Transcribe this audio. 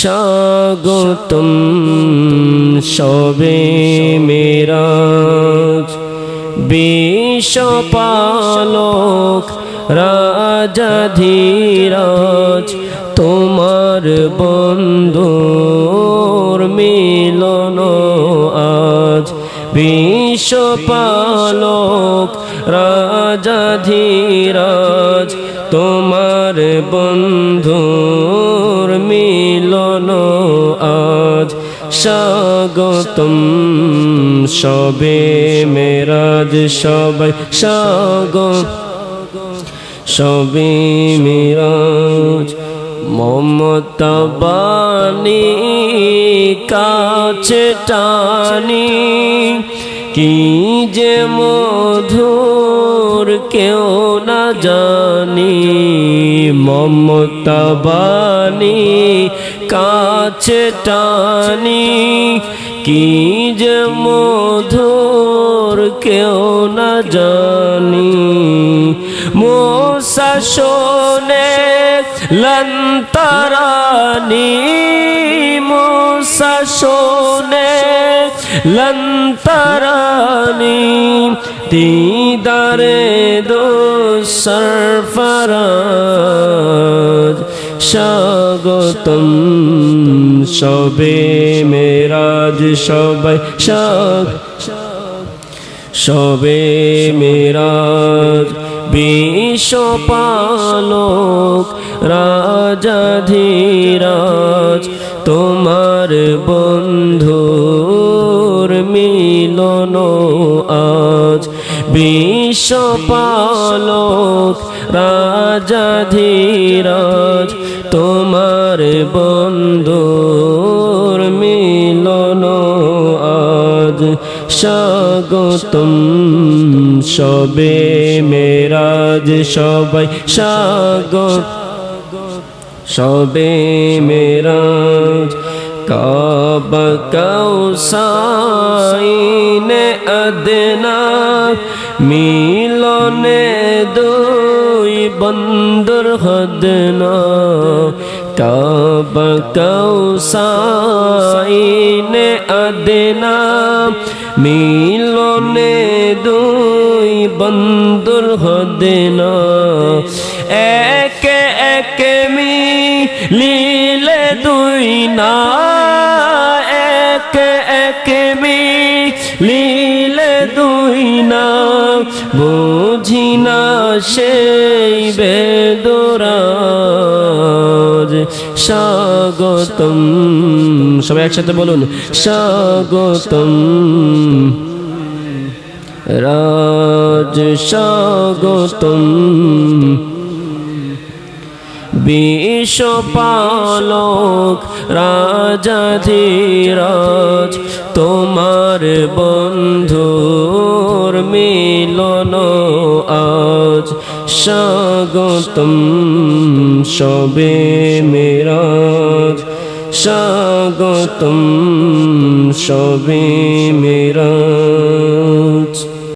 স্বাগতম শবে মেরাজ বিশ্বপালক রাজাধীরাজ তোমার বন্ধুর মিলন আজ বিশ্বপালক রাজাধীরাজ তোমার বন্ধুর মিলন আজ স্বাগতম শবে মেরাজ সবাই স্বাগত শবে মেরাজ মমতা বাণী কাছে টানি কি যে মধুর কেউ না জানি মমতা বাণী কাছে টানি কি যে মধুর কেউ না জানি মুসা শোনে লন্তারানি মুসা শোনে লন্তারানি দিদারে দো সরফরাজ স্বাগতম শবে মেরাজ সবাই শবে মেরাজ বিশ্বপালক রাজাধীরাজ তোমার বন্ধুর মিলন আজ বিশ্বপালক রাজাধীরাজ তোমার বন্ধুর মিলন আজ স্বাগতম শবে মেরাজ সবাই স্বাগত শবে মেরাজ কাবা কাউসাইনে আদনা মিলনে দুই বন্দর হদনা কাবা কাউসাইনে আদনা মিলনে দুই বন্দর হদনা একে একে মিলিলে দুই না একে একে মিলিলে দুই না বুঝি না সেই বেদরাজ স্বাগতম সবাই একসাথে বলুন স্বাগতম রাজ স্বাগতম বিশ্বপালক রাজাধীরাজ তোমার বন্ধুর মিলন আজ স্বাগতম শবে মেরাজ স্বাগতম শবে মেরাজ।